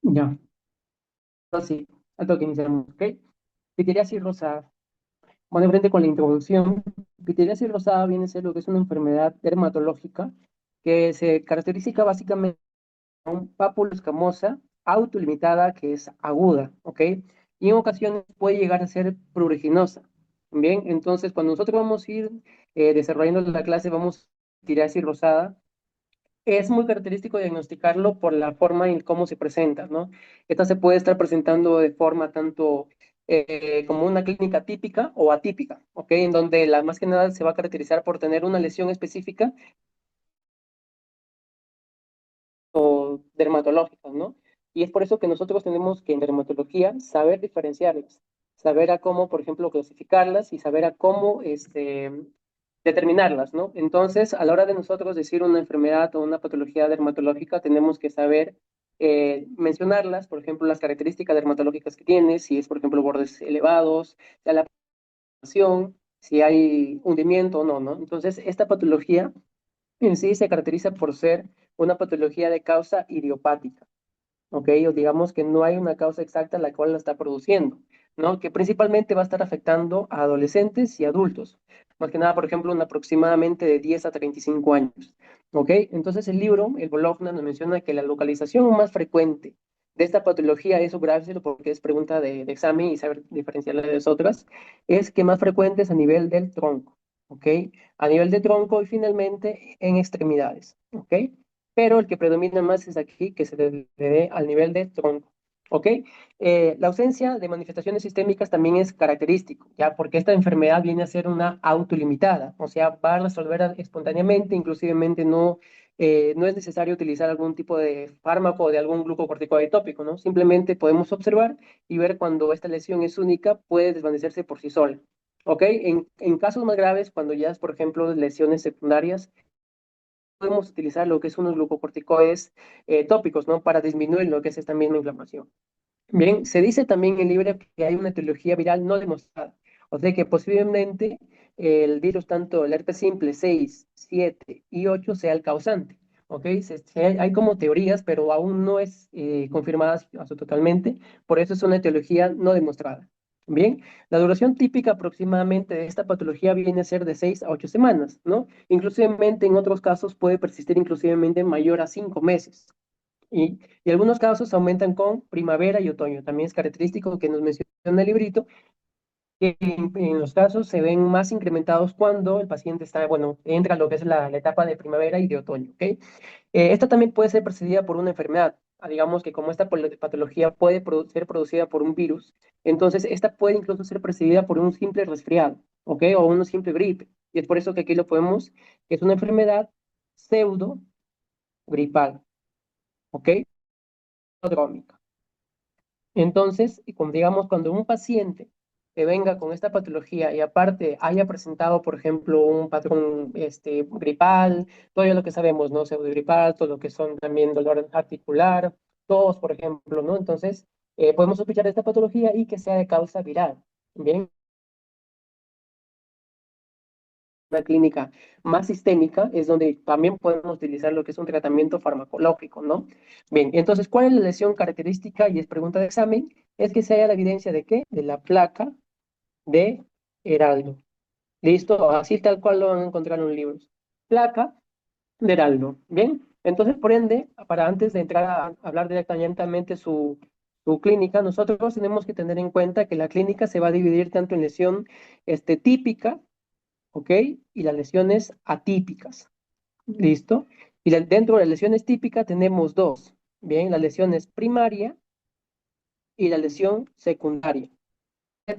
Ya, así, alto que iniciamos, ¿ok? Pitiriasis rosada. Bueno, frente con la introducción, pitiriasis rosada viene a ser lo que es una enfermedad dermatológica que se caracteriza básicamente por un pápulo escamosa autolimitada que es aguda, ¿ok? Y en ocasiones puede llegar a ser pruriginosa. Bien, entonces cuando nosotros vamos a ir desarrollando la clase, vamos a pitiriasis rosada. Es muy característico diagnosticarlo por la forma en cómo se presenta, ¿no? Esta se puede estar presentando de forma tanto como una clínica típica o atípica, ¿ok? En donde la más que nada se va a caracterizar por tener una lesión específica o dermatológica, ¿no? Y es por eso que nosotros tenemos que en dermatología saber diferenciarlas, saber a cómo, por ejemplo, clasificarlas y saber a cómo determinarlas, ¿no? Entonces, a la hora de nosotros decir una enfermedad o una patología dermatológica, tenemos que saber mencionarlas, por ejemplo, las características dermatológicas que tiene, si es, por ejemplo, bordes elevados, si hay la pasión, si hay hundimiento o no, ¿no? Entonces, esta patología en sí se caracteriza por ser una patología de causa idiopática. ¿Ok? O digamos que no hay una causa exacta la cual la está produciendo, ¿no? Que principalmente va a estar afectando a adolescentes y adultos. Más que nada, por ejemplo, en aproximadamente de 10 a 35 años, ¿ok? Entonces el libro, el Bologna, nos menciona que la localización más frecuente de esta patología es subrárselo porque es pregunta de examen y saber diferenciarla de las otras, es que más frecuente es a nivel del tronco, ¿ok? A nivel de tronco y finalmente en extremidades, ¿ok? Pero el que predomina más es aquí, que se debe al nivel de tronco. ¿Ok? La ausencia de manifestaciones sistémicas también es característico, ¿ya? Porque esta enfermedad viene a ser una autolimitada, o sea, va a resolver espontáneamente, inclusivemente no es necesario utilizar algún tipo de fármaco o de algún glucocorticoide tópico, ¿no? Simplemente podemos observar y ver cuando esta lesión es única, puede desvanecerse por sí sola. ¿Ok? En casos más graves, cuando ya es, por ejemplo, lesiones secundarias, podemos utilizar lo que es unos glucocorticoides tópicos, ¿no? Para disminuir lo que es esta misma inflamación. Bien, se dice también en el libro que hay una etiología viral no demostrada, o sea que posiblemente el virus, tanto el herpes simple 6, 7 y 8 sea el causante, ¿ok? Hay como teorías, pero aún no es confirmada totalmente, por eso es una etiología no demostrada. Bien, la duración típica aproximadamente de esta patología viene a ser de 6 a 8 semanas, ¿no? Inclusivemente en otros casos puede persistir inclusivemente mayor a 5 meses. Y algunos casos aumentan con primavera y otoño. También es característico que nos menciona el librito, que en los casos se ven más incrementados cuando el paciente está, bueno, entra a lo que es la etapa de primavera y de otoño, ¿ok? Esta también puede ser precedida por una enfermedad. Digamos que como esta patología puede ser producida por un virus, entonces esta puede incluso ser precedida por un simple resfriado, ¿ok? O una simple gripe. Y es por eso que aquí lo podemos, que es una enfermedad pseudo gripal, ¿ok? Prodrómica. Entonces, y como digamos, cuando un paciente que venga con esta patología y aparte haya presentado, por ejemplo, un patrón gripal, todo lo que sabemos, ¿no? Pseudogripal, todo lo que son también dolor articular, tos, por ejemplo, ¿no? Entonces, podemos sospechar de esta patología y que sea de causa viral. Bien, una clínica más sistémica es donde también podemos utilizar lo que es un tratamiento farmacológico, ¿no? Bien, entonces, ¿cuál es la lesión característica? Y es pregunta de examen, es que se haya la evidencia de qué? De la placa de Heraldo. ¿Listo? Así tal cual lo van a encontrar en los libros. Placa de Heraldo. Bien, entonces, por ende, para antes de entrar a hablar directamente su clínica, nosotros tenemos que tener en cuenta que la clínica se va a dividir tanto en lesión típica, ¿ok? Y las lesiones atípicas. ¿Listo? Y dentro de las lesiones típicas tenemos dos. Bien, la lesión es primaria y la lesión secundaria.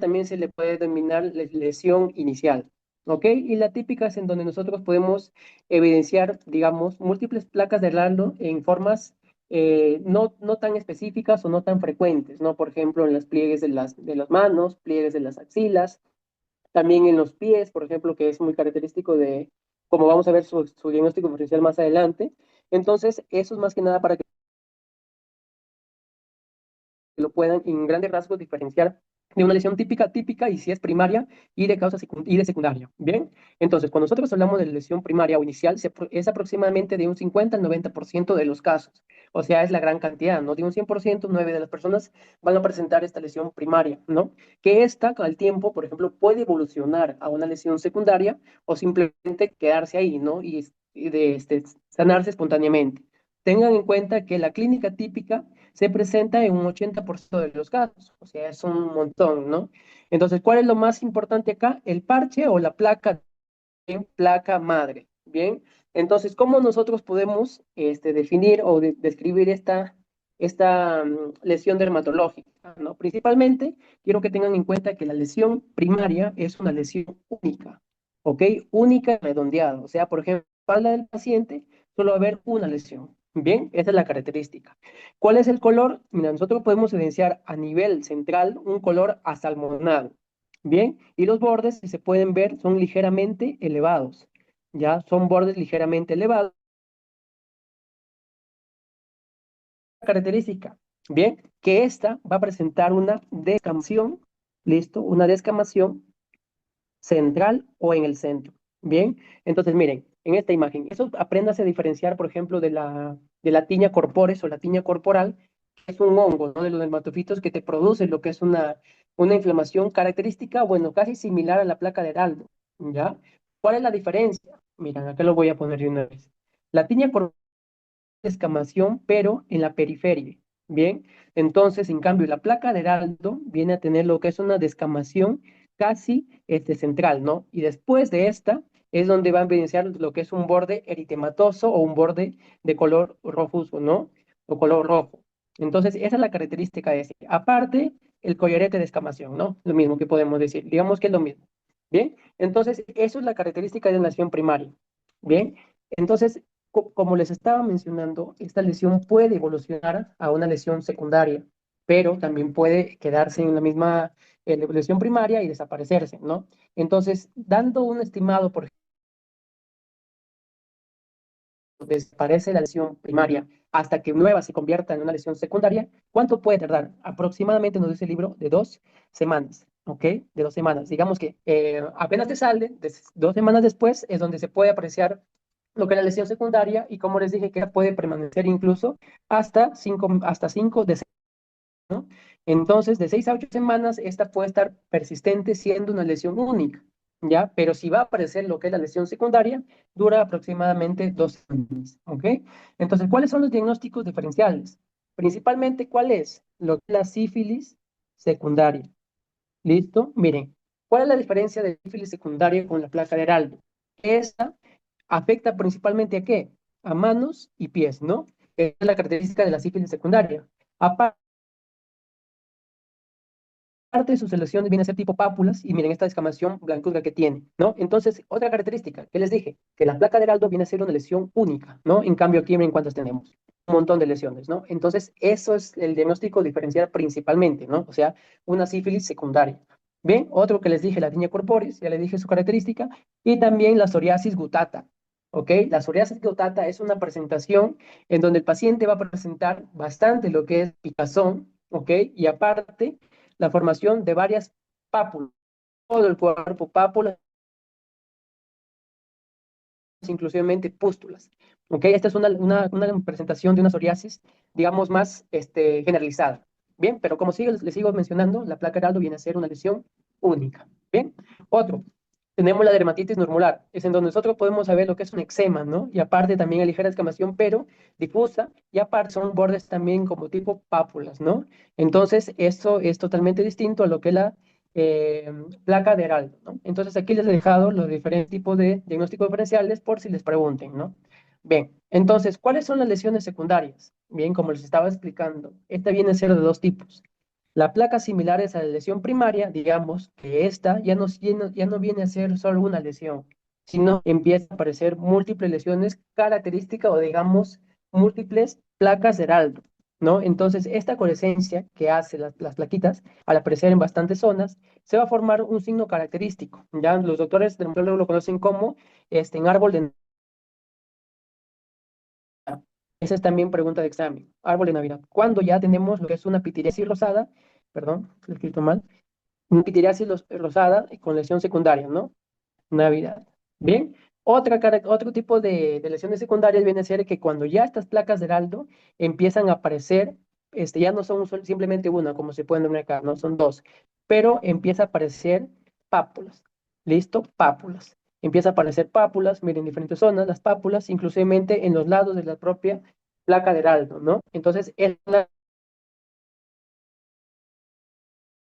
También se le puede denominar lesión inicial, ¿ok? Y la típica es en donde nosotros podemos evidenciar, digamos, múltiples placas de Lando en formas no tan específicas o no tan frecuentes, ¿no? Por ejemplo, en los pliegues de las manos, pliegues de las axilas, también en los pies, por ejemplo, que es muy característico de, como vamos a ver su diagnóstico diferencial más adelante. Entonces, eso es más que nada para que lo puedan en grandes rasgos diferenciar de una lesión típica y si es primaria y de causa y de secundaria. Bien, entonces cuando nosotros hablamos de lesión primaria o inicial, es aproximadamente de un 50 al 90% de los casos. O sea, es la gran cantidad, ¿no? De un 100%, 9 de las personas van a presentar esta lesión primaria, ¿no? Que esta, al tiempo, por ejemplo, puede evolucionar a una lesión secundaria o simplemente quedarse ahí, ¿no? Y de sanarse espontáneamente. Tengan en cuenta que la clínica típica se presenta en un 80% de los casos, o sea, es un montón, ¿no? Entonces, ¿cuál es lo más importante acá? El parche o la placa, bien, placa madre, ¿bien? Entonces, ¿cómo nosotros podemos definir o describir esta lesión dermatológica, ¿no? Principalmente, quiero que tengan en cuenta que la lesión primaria es una lesión única, ¿ok? Única y redondeada, o sea, por ejemplo, en la espalda del paciente solo va a haber una lesión, ¿bien? Esa es la característica. ¿Cuál es el color? Mira, nosotros podemos evidenciar a nivel central un color asalmonado, ¿bien? Y los bordes, si se pueden ver, son ligeramente elevados, ¿ya? Son bordes ligeramente elevados. Característica, ¿bien? Que esta va a presentar una descamación, ¿listo? Una descamación central o en el centro, ¿bien? Entonces, miren, en esta imagen, eso apréndase a diferenciar, por ejemplo, de la tiña corporis o la tiña corporal, que es un hongo, ¿no? De los dermatofitos que te produce lo que es una inflamación característica, bueno, casi similar a la placa de Heraldo, ¿ya? ¿Cuál es la diferencia? Miren, acá lo voy a poner de una vez. La tiña corporal descamación, pero en la periferia. Bien, entonces, en cambio, la placa de Heraldo viene a tener lo que es una descamación casi central, ¿no? Y después de esta es donde va a evidenciar lo que es un borde eritematoso o un borde de color rofuso, ¿no? O color rojo. Entonces, esa es la característica de este. Aparte, el collarete de descamación, ¿no? Lo mismo que podemos decir. Digamos que es lo mismo. Bien, entonces, eso es la característica de una lesión primaria. Bien, entonces, como les estaba mencionando, esta lesión puede evolucionar a una lesión secundaria, pero también puede quedarse en la misma lesión primaria y desaparecerse, ¿no? Entonces, dando un estimado, por ejemplo, desaparece la lesión primaria hasta que nueva se convierta en una lesión secundaria, ¿cuánto puede tardar? Aproximadamente, nos dice el libro, de 2 semanas, ¿ok? De 2 semanas. Digamos que apenas te sale, 2 semanas después es donde se puede apreciar lo que es la lesión secundaria y como les dije que puede permanecer incluso hasta cinco de ¿no? Entonces, de 6 a 8 semanas, esta puede estar persistente siendo una lesión única, ¿ya? Pero si va a aparecer lo que es la lesión secundaria, dura aproximadamente 2 semanas, ¿ok? Entonces, ¿cuáles son los diagnósticos diferenciales? Principalmente, ¿cuál es? Lo que es la sífilis secundaria. ¿Listo? Miren, ¿cuál es la diferencia de sífilis secundaria con la placa de Heraldo? Esta afecta principalmente a qué? A manos y pies, ¿no? Esa es la característica de la sífilis secundaria. Aparte, parte de sus lesiones viene a ser tipo pápulas y miren esta descamación blancuzca que tiene, ¿no? Entonces, otra característica que les dije, que la placa de Heraldo viene a ser una lesión única, ¿no? En cambio, aquí miren cuántas tenemos, un montón de lesiones, ¿no? Entonces, eso es el diagnóstico diferencial principalmente, ¿no? O sea, una sífilis secundaria. Bien, otro que les dije, la tiña corporis, ya les dije su característica, y también la psoriasis gutata, ¿ok? La psoriasis gutata es una presentación en donde el paciente va a presentar bastante lo que es picazón, ¿ok? Y aparte, la formación de varias pápulas, todo el cuerpo, pápulas, inclusivamente pústulas. ¿Ok? Esta es una presentación de una psoriasis, digamos, más generalizada. Bien, pero como les sigo mencionando, la placa Heraldo viene a ser una lesión única. Bien, otro. Tenemos la dermatitis normular, es en donde nosotros podemos saber lo que es un eczema, ¿no? Y aparte también hay ligera descamación, pero difusa, y aparte son bordes también como tipo pápulas, ¿no? Entonces, eso es totalmente distinto a lo que es la eh, placa de Heraldo, ¿no? Entonces, aquí les he dejado los diferentes tipos de diagnósticos diferenciales por si les pregunten, ¿no? Bien, entonces, ¿cuáles son las lesiones secundarias? Bien, como les estaba explicando, esta viene a ser de dos tipos. La placa similar es a la lesión primaria, digamos que esta ya no viene a ser solo una lesión, sino empieza a aparecer múltiples lesiones características o digamos múltiples placas de Heraldo, ¿no? Entonces, esta coalescencia que hace las plaquitas, al aparecer en bastantes zonas, se va a formar un signo característico. Ya los doctores dermatólogos lo conocen como en árbol de Navidad. Esa es también pregunta de examen. Árbol de Navidad. Cuando ya tenemos lo que es una pitiriasis rosada, perdón, lo he escrito mal, Una pitiriasis rosada con lesión secundaria, ¿no? Navidad. Bien, otro tipo de lesiones secundarias viene a ser que cuando ya estas placas de heraldo empiezan a aparecer, ya no son simplemente una, como se pueden ver acá, no son dos, pero empieza a aparecer pápulas. ¿Listo? Pápulas. Empieza a aparecer pápulas, miren, en diferentes zonas, las pápulas, inclusivemente en los lados de la propia placa de heraldo, ¿no? Entonces, es una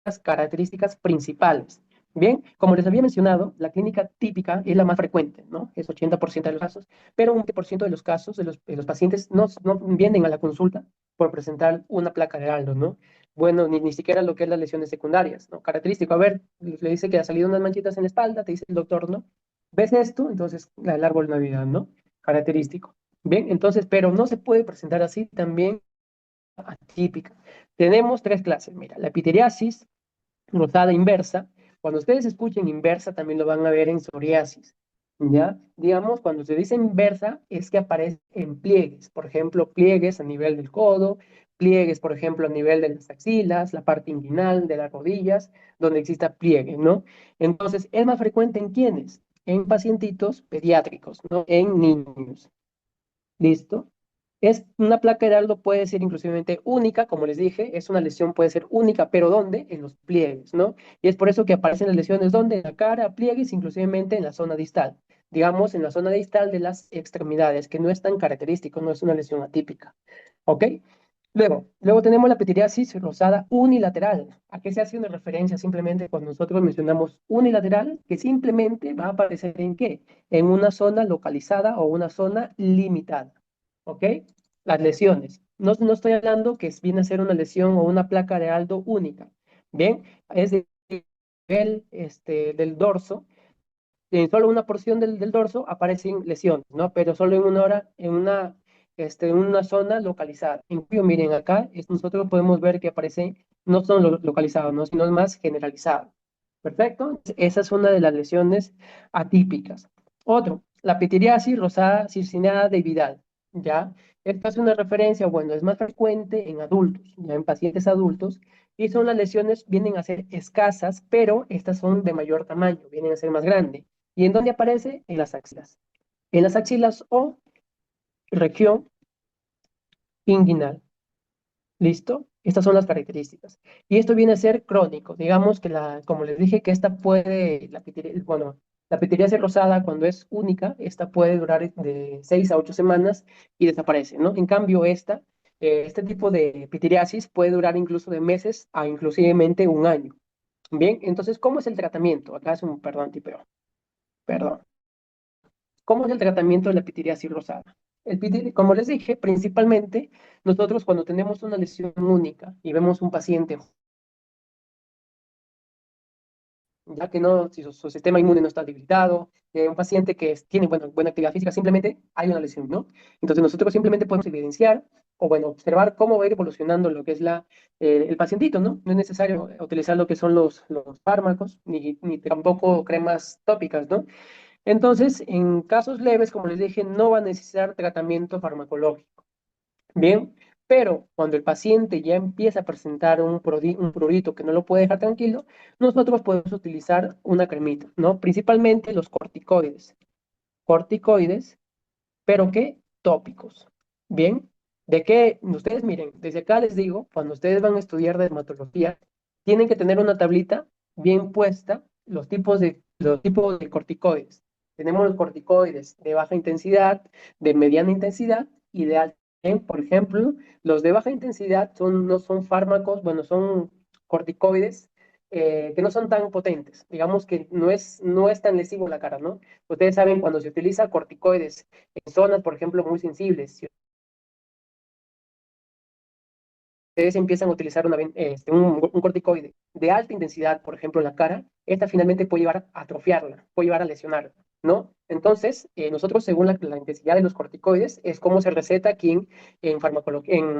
las características principales. Bien, como les había mencionado, la clínica típica es la más frecuente, ¿no? Es 80% de los casos, pero un 20% de los casos de los pacientes no vienen a la consulta por presentar una placa de Heraldo, ¿no? Bueno, ni siquiera lo que es las lesiones secundarias, ¿no? Característico, a ver, le dice que ha salido unas manchitas en la espalda, te dice el doctor, ¿no? ¿Ves esto? Entonces, el árbol de Navidad, ¿no? Característico. Bien, entonces, pero no se puede presentar así también atípica. Tenemos tres clases, mira, la epitiriasis, rosada inversa. Cuando ustedes escuchen inversa, también lo van a ver en psoriasis. ¿Ya? Digamos, cuando se dice inversa, es que aparece en pliegues. Por ejemplo, pliegues a nivel del codo, pliegues, por ejemplo, a nivel de las axilas, la parte inguinal de las rodillas, donde exista pliegue, ¿no? Entonces, es más frecuente en quiénes? En pacientitos pediátricos, ¿no? En niños. ¿Listo? Es una placa heraldo puede ser inclusivamente única, como les dije, es una lesión puede ser única, pero ¿dónde? En los pliegues, ¿no? Y es por eso que aparecen las lesiones, ¿dónde? En la cara, pliegues, inclusivemente en la zona distal, digamos, en la zona distal de las extremidades, que no es tan característico, no es una lesión atípica, ¿ok? Luego tenemos la pitiriasis rosada unilateral. ¿A qué se hace una referencia? Simplemente cuando nosotros mencionamos unilateral, que simplemente va a aparecer ¿en qué? En una zona localizada o una zona limitada. ¿Ok? Las lesiones. No estoy hablando que viene a ser una lesión o una placa de Aldo única. Bien, es de nivel del dorso. En solo una porción del dorso aparecen lesiones, ¿no? Pero solo en una hora, en una zona localizada. En cambio, miren, acá nosotros podemos ver que aparecen, no son localizados, ¿no? Sino más generalizados. Perfecto. Esa es una de las lesiones atípicas. Otro, la pitiriasis rosada circinada de Vidal, ¿ya? Esta es una referencia, bueno, es más frecuente en adultos, ya en pacientes adultos, y son las lesiones, vienen a ser escasas, pero estas son de mayor tamaño, vienen a ser más grandes. ¿Y en dónde aparece? En las axilas. En las axilas o región inguinal. ¿Listo? Estas son las características. Y esto viene a ser crónico. Digamos que como les dije, que esta puede, bueno, la pitiriasis rosada cuando es única, esta puede durar de 6 a 8 semanas y desaparece, ¿no? En cambio, este tipo de pitiriasis puede durar incluso de meses a inclusivemente un año. Bien, entonces, ¿cómo es el tratamiento? Acá es un, perdón, tipeo, perdón. ¿Cómo es el tratamiento de la pitiriasis rosada? Como les dije, principalmente nosotros cuando tenemos una lesión única y vemos un paciente, ya que no, si su sistema inmune no está debilitado, un paciente que tiene buena actividad física, simplemente hay una lesión, ¿no? Entonces nosotros simplemente podemos evidenciar o, bueno, observar cómo va a ir evolucionando lo que es el pacientito, ¿no? No es necesario utilizar lo que son los fármacos, ni tampoco cremas tópicas, ¿no? Entonces, en casos leves, como les dije, no va a necesitar tratamiento farmacológico. Bien, pero cuando el paciente ya empieza a presentar un prurito que no lo puede dejar tranquilo, nosotros podemos utilizar una cremita, ¿no? Principalmente los corticoides. Corticoides, pero ¿qué? Tópicos. Bien, ¿de qué? Ustedes miren, desde acá les digo, cuando ustedes van a estudiar dermatología, tienen que tener una tablita bien puesta, los tipos de corticoides. Tenemos los corticoides de baja intensidad, de mediana intensidad y de alta. Por ejemplo, los de baja intensidad no son fármacos, bueno, son corticoides que no son tan potentes. Digamos que no es tan lesivo en la cara, ¿no? Ustedes saben cuando se utiliza corticoides en zonas, por ejemplo, muy sensibles, si ustedes empiezan a utilizar un corticoide de alta intensidad, por ejemplo, en la cara, esta finalmente puede llevar a atrofiarla, puede llevar a lesionarla, ¿no? Entonces, nosotros, según la intensidad de los corticoides, es como se receta aquí en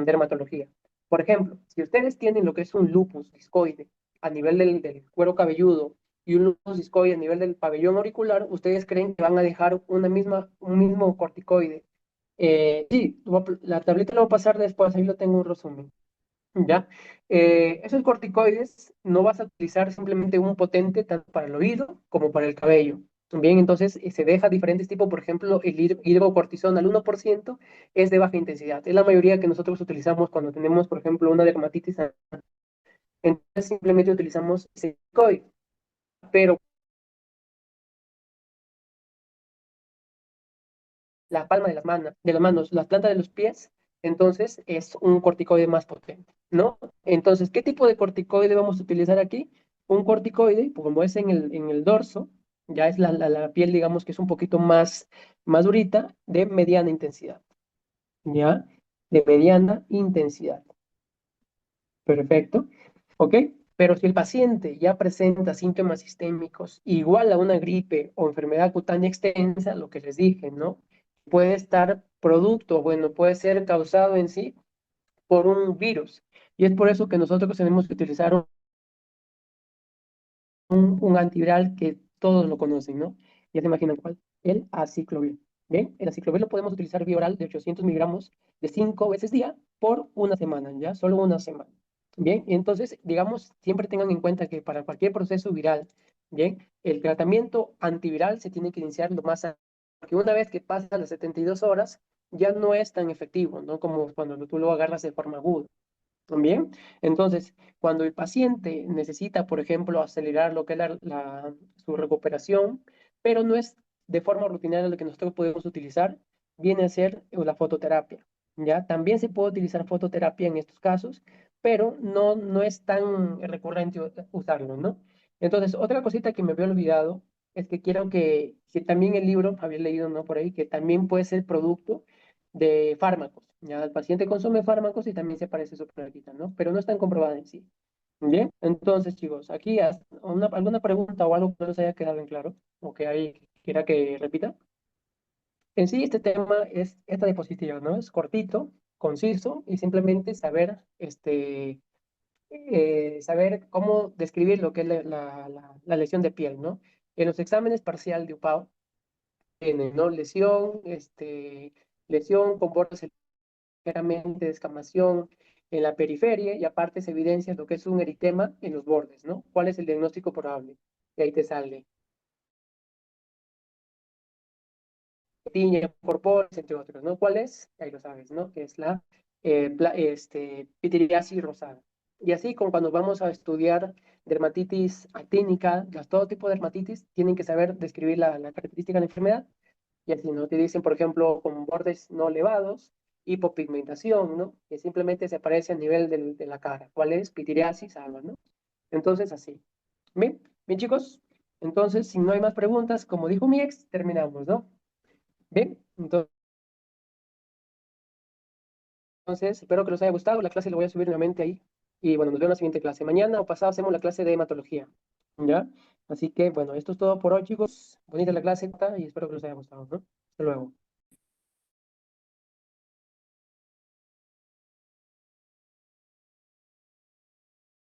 dermatología. Por ejemplo, si ustedes tienen lo que es un lupus discoide a nivel del cuero cabelludo y un lupus discoide a nivel del pabellón auricular, ustedes creen que van a dejar un mismo corticoide. Sí, la tablita lo voy a pasar después, ahí lo tengo un resumen. ¿ya? Esos corticoides no vas a utilizar simplemente un potente tanto para el oído como para el cabello. Bien, entonces se deja diferentes tipos, por ejemplo, el hidrocortisona al 1% es de baja intensidad. Es la mayoría que nosotros utilizamos cuando tenemos, por ejemplo, una dermatitis. Entonces simplemente utilizamos ese corticoide, pero la palma de las manos, las plantas de los pies, entonces es un corticoide más potente, ¿no? Entonces, ¿qué tipo de corticoide vamos a utilizar aquí? Un corticoide, pues, como es en el dorso, ya es la piel, digamos, que es un poquito más durita, de mediana intensidad, ¿ya? De mediana intensidad. Perfecto. ¿Ok? Pero si el paciente ya presenta síntomas sistémicos igual a una gripe o enfermedad cutánea extensa, lo que les dije, ¿no? Puede estar producto, bueno, puede ser causado en sí por un virus. Y es por eso que nosotros tenemos que utilizar un antiviral que todos lo conocen, ¿no? Ya se imaginan cuál. El aciclovir. Bien, el aciclovir lo podemos utilizar vía oral de 800 miligramos de 5 veces día por una semana, ¿ya? Solo una semana. Bien, entonces, digamos, siempre tengan en cuenta que para cualquier proceso viral, bien, el tratamiento antiviral se tiene que iniciar lo más antes, porque una vez que pasan las 72 horas, ya no es tan efectivo, ¿no? Como cuando tú lo agarras de forma aguda. Bien, entonces, cuando el paciente necesita, por ejemplo, acelerar lo que es su recuperación, pero no es de forma rutinaria lo que nosotros podemos utilizar, viene a ser la fototerapia, ¿ya? También se puede utilizar fototerapia en estos casos, pero no es tan recurrente usarlo, ¿no? Entonces, otra cosita que me había olvidado es que quiero que también el libro, había leído, ¿no? Por ahí, que también puede ser producto de fármacos. Ya el paciente consume fármacos y también se parece su práctica, ¿no? Pero no están comprobadas en sí. Bien, entonces, chicos, aquí alguna pregunta o algo que no les haya quedado en claro o que hay, quiera que repita. En sí, este tema es esta diapositiva, ¿no? Es cortito, conciso y simplemente saber, saber cómo describir lo que es la lesión de piel, ¿no? En los exámenes parcial de UPAO, tienen, ¿no? Lesión con bordes ligeramente de escamación en la periferia y aparte se evidencia lo que es un eritema en los bordes, ¿no? ¿Cuál es el diagnóstico probable? Y ahí te sale tiña por poros, entre otros, ¿no? ¿Cuál es? Ahí lo sabes, ¿no? Que es la pitiriasis rosada. Y así como cuando vamos a estudiar dermatitis actínica, todo tipo de dermatitis, tienen que saber describir la característica de la enfermedad. Y así, ¿no? Te dicen, por ejemplo, con bordes no elevados, hipopigmentación, ¿no? Que simplemente se aparece a nivel de la cara. ¿Cuál es? Pitiriasis, alba, ¿no? Entonces, así. Bien, bien, chicos. Entonces, si no hay más preguntas, como dijo mi ex, terminamos, ¿no? Bien, entonces espero que les haya gustado. La clase la voy a subir nuevamente ahí. Y bueno, nos vemos en la siguiente clase. Mañana o pasado hacemos la clase de hematología. ¿Ya? Así que, bueno, esto es todo por hoy, chicos. Bonita la clase y espero que les haya gustado, ¿no? Hasta luego.